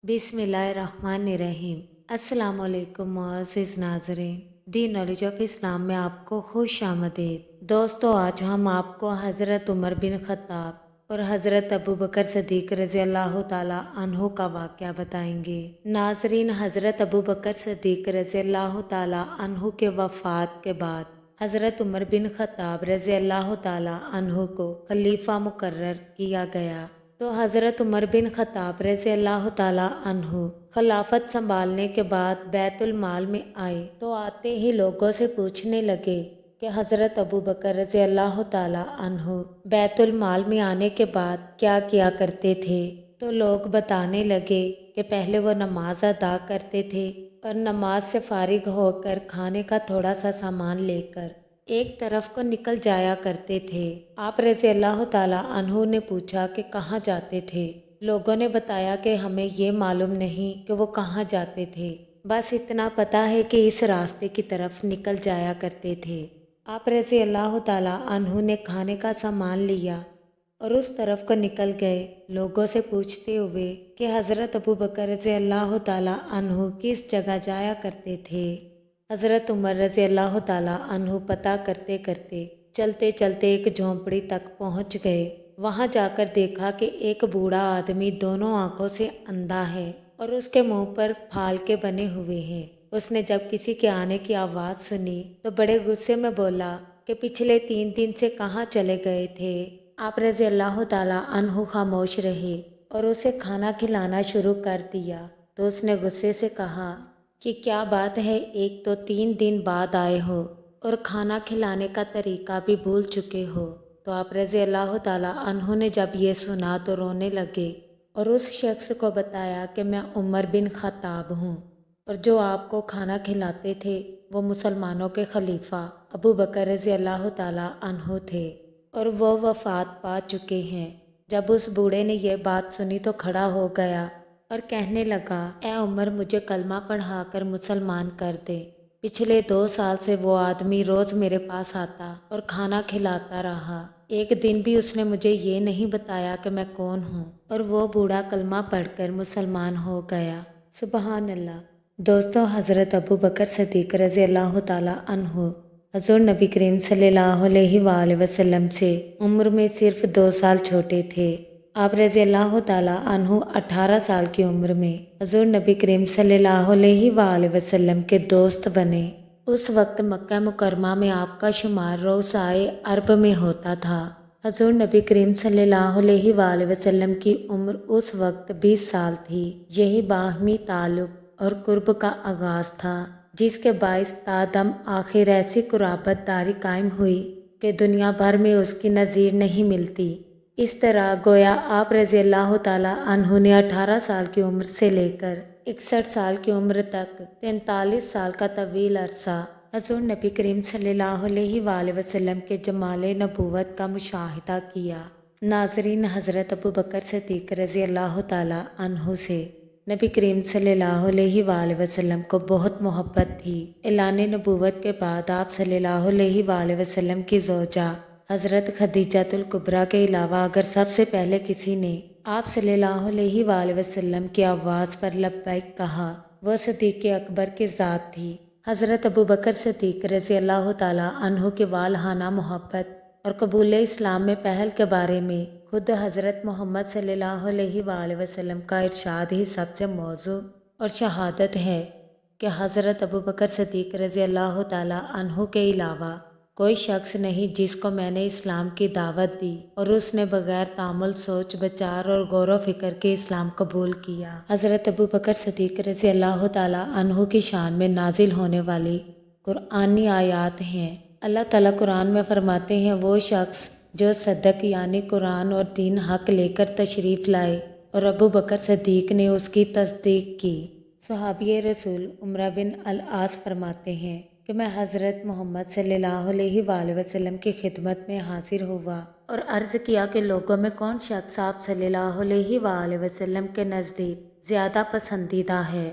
बिस्मिल्लाहिर्रहमानिर्रहीम। अस्सलाम वालेकुम मुअज़्ज़िज़ नाज़रीन, दी नॉलेज ऑफ इस्लाम में आपको खुश आमदीद। दोस्तों, आज हम आपको हज़रत उमर बिन ख़त्ताब और हज़रत अबू बकर सदीक़ रज़ी अल्लाह ताला अन्हु का वाक़या बताएंगे। नाज़रीन, हज़रत अबू बकर सदीक़ रज़ी अल्लाह ताला अन्हु के वफ़ात के बाद हज़रत उमर बिन ख़त्ताब रज़ी अल्लाह ताला अन्हु को खलीफा मुकर्रर किया गया। तो हज़रत उमर बिन ख़त्ताब रज़ी अल्लाह ताला अन्हु खिलाफत संभालने के बाद बैतुल माल में आए तो आते ही लोगों से पूछने लगे कि हज़रत अबू बकर रज़ी अल्लाह ताला अन्हु बैतुल माल में आने के बाद क्या किया करते थे। तो लोग बताने लगे कि पहले वो नमाज अदा करते थे और नमाज से फारिग होकर खाने का थोड़ा सा सामान लेकर एक तरफ को निकल जाया करते थे। आप रज़ी अल्लाह ताला अन्हु ने पूछा कि कहाँ जाते थे। लोगों ने बताया कि हमें ये मालूम नहीं कि वो कहाँ जाते थे, बस इतना पता है कि इस रास्ते की तरफ निकल जाया करते थे। आप रज़ी अल्लाह ताला अन्हु ने खाने का सामान लिया और उस तरफ को निकल गए, लोगों से पूछते हुए कि हज़रत अबू बकर रज़ी अल्लाह ताला अन्हु किस जगह जाया करते थे। हज़रत उमर रज़ी अल्लाह ताला अन्हु पता करते करते चलते चलते एक झोंपड़ी तक पहुंच गए। वहां जाकर देखा कि एक बूढ़ा आदमी दोनों आंखों से अंधा है और उसके मुंह पर फालके बने हुए हैं। उसने जब किसी के आने की आवाज़ सुनी तो बड़े गुस्से में बोला कि पिछले 3 दिन से कहाँ चले गए थे। आप रज़ी अल्लाह ताला अन्हु खामोश रहे और उसे खाना खिलाना शुरू कर दिया। तो उसने गुस्से से कहा कि क्या बात है, एक तो 3 दिन बाद आए हो और खाना खिलाने का तरीका भी भूल चुके हो। तो आप रज़ी अल्लाह ताला अन्हु ने जब ये सुना तो रोने लगे और उस शख्स को बताया कि मैं उमर बिन ख़त्ताब हूँ और जो आपको खाना खिलाते थे वो मुसलमानों के खलीफा अबू बकर रज़ी अल्लाह ताला अन्हु थे और वो वफ़ात पा चुके हैं। जब उस बूढ़े ने यह बात सुनी तो खड़ा हो गया और कहने लगा, ए उमर, मुझे कलमा पढ़ाकर मुसलमान कर दे। पिछले 2 साल से वो आदमी रोज़ मेरे पास आता और खाना खिलाता रहा। एक दिन भी उसने मुझे ये नहीं बताया कि मैं कौन हूँ और वो बूढ़ा कलमा पढ़कर मुसलमान हो गया। सुबहान अल्लाह। दोस्तों, हज़रत अबू बकर सदीक़ रज़ी अल्लाह ताला अन्हु हज़ूर नबी करीम सल्लल्लाहु अलैहि वसल्लम से उम्र में सिर्फ 2 साल छोटे थे। आप रज़ी अल्लाह ताला अन्हु 18 साल की उम्र में हज़ूर नबी करीम सल्लल्लाहु अलैहि वसल्लम के दोस्त बने। उस वक्त मक्का मुकरमा में आपका शुमार रोज़ाए अरब में होता था। हज़ूर नबी करीम सल्लल्लाहु अलैहि वसल्लम की उम्र उस वक्त 20 साल थी। यही बाहमी ताल्लुक़ और कुर्ब का आगाज़ था जिसके बाइस तादम आखिर ऐसी कुराबत दारी कायम हुई कि दुनिया भर में उसकी नज़ीर नहीं मिलती। इस तरह गोया आप रज़ी अल्लाह ताला अन्हु ने 18 साल की उम्र से लेकर 61 साल की उम्र तक 43 साल का तवील अरसा हज़ूर नबी करीम सल्लल्लाहु अलैहि वसल्लम के जमाले नबूवत का मुशाहिदा किया। नाज़रीन, हज़रत अबू बकर सदीक़ रज़ी अल्लाह ताला अन्हु से नबी करीम सल्लल्लाहु अलैहि वसल्लम को बहुत मोहब्बत थी। ऐलान नबूवत के बाद आप सल्लल्लाहु अलैहि वसल्लम की ज़ौजा हज़रत खदीजतुल कुबरा के अलावा अगर सबसे पहले किसी ने आप सल्लल्लाहु अलैहि वसल्लम की आवाज़ पर लब्बैक कहा, वह सदीक़ अकबर की ज़ात थी। हज़रत अबू बकर सदीक़ रज़ी अल्लाह ताला अन्हु की वालहाना मोहब्बत और कबूल इस्लाम में पहल के बारे में खुद हज़रत मोहम्मद सल्लल्लाहु अलैहि वसल्लम का इरशाद ही सबसे मौजू और शहादत है कि हज़रत अबू बकर सदीक़ रज़ी अल्लाह ताला अन्हु के अलावा कोई शख्स नहीं जिसको मैंने इस्लाम की दावत दी और उसने बगैर तामुल सोच विचार और गौर फिक्र के इस्लाम कबूल किया। हज़रत अबू बकर सदीक़ रज़ी अल्लाह ताला अन्हु की शान में नाजिल होने वाली कुरानी आयात हैं। अल्लाह ताला कुरान में फरमाते हैं, वो शख्स जो सदक यानी कुरान और दीन हक लेकर तशरीफ़ लाए और अबू बकर सदीक़ ने उसकी तस्दीक की। सहाबी रसूल उमरा बिन अल आस फरमाते हैं कि मैं हज़रत मोहम्मद सल्लल्लाहु अलैहि वसल्लम की खिदमत में हाजिर हुआ और अर्ज़ किया कि लोगों में कौन शख्स आप सल्लल्लाहु अलैहि वसल्लम के नज़दीक ज़्यादा पसंदीदा है।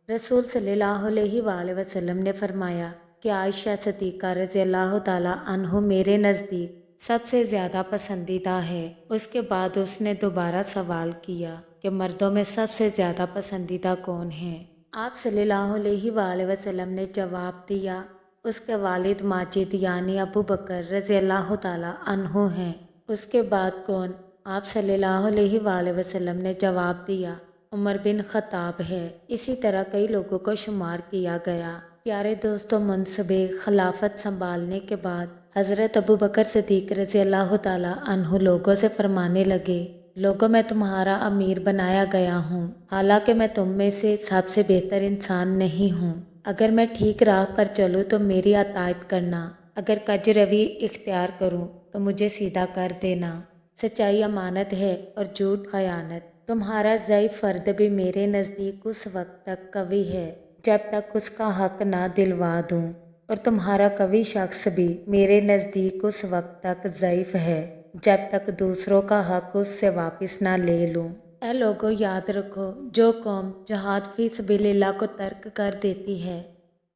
रसूल सल्लल्लाहु अलैहि वसल्लम ने फरमाया कि आयशा सिद्दीक़ा रज़ी अल्लाह ताला अन्हु मेरे नज़दीक सबसे ज़्यादा पसंदीदा है। उसके बाद उसने दोबारा सवाल किया کہ مردوں میں سب سے زیادہ پسندیدہ کون ہے؟ آپ صلی اللہ علیہ وآلہ وسلم نے جواب دیا، اس کے والد ماجد یعنی ابو بکر رضی اللہ تعالیٰ عنہ ہیں۔ اس کے بعد کون؟ آپ صلی اللہ علیہ وآلہ وسلم نے جواب دیا، عمر بن خطاب ہے۔ اسی طرح کئی لوگوں کو شمار کیا گیا۔ پیارے دوستوں، منصب خلافت سنبھالنے کے بعد حضرت ابو بکر صدیق رضی اللہ تعالیٰ عنہ لوگوں سے فرمانے لگے، لوگوں میں تمہارا امیر بنایا گیا ہوں، حالانکہ میں تم میں سے سب سے بہتر انسان نہیں ہوں۔ اگر میں ٹھیک راہ پر چلوں تو میری اطاعت کرنا، اگر کج روی اختیار کروں تو مجھے سیدھا کر دینا۔ سچائی امانت ہے اور جھوٹ خیانت۔ تمہارا ضعیف فرد بھی میرے نزدیک اس وقت تک قوی ہے جب تک اس کا حق نہ دلوا دوں، اور تمہارا قوی شخص بھی میرے نزدیک اس وقت تک ضعیف ہے جب تک دوسروں کا حق اس سے واپس نہ لے لوں۔ اے لوگو، یاد رکھو، جو قوم جہاد فی سبیل اللہ کو ترک کر دیتی ہے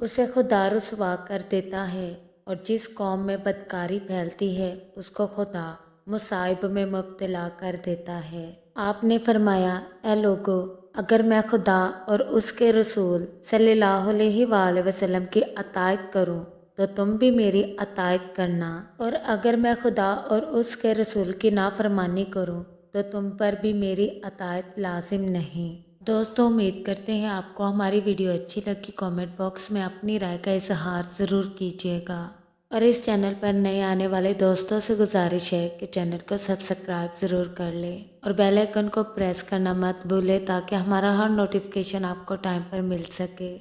اسے خدا رسوا کر دیتا ہے، اور جس قوم میں بدکاری پھیلتی ہے اس کو خدا مصائب میں مبتلا کر دیتا ہے۔ آپ نے فرمایا، اے لوگو، اگر میں خدا اور اس کے رسول صلی اللہ علیہ وآلہ وسلم کی اطاعت کروں تو تم بھی میری اطاعت کرنا، اور اگر میں خدا اور اس کے رسول کی نافرمانی کروں تو تم پر بھی میری اطاعت لازم نہیں۔ دوستوں، امید کرتے ہیں آپ کو ہماری ویڈیو اچھی لگی۔ کامنٹ باکس میں اپنی رائے کا اظہار ضرور کیجیے گا، اور اس چینل پر نئے آنے والے دوستوں سے گزارش ہے کہ چینل کو سبسکرائب ضرور کر لیں اور بیل آئیکن کو پریس کرنا مت بھولیں تاکہ ہمارا ہر نوٹیفیکیشن آپ کو ٹائم پر مل سکے۔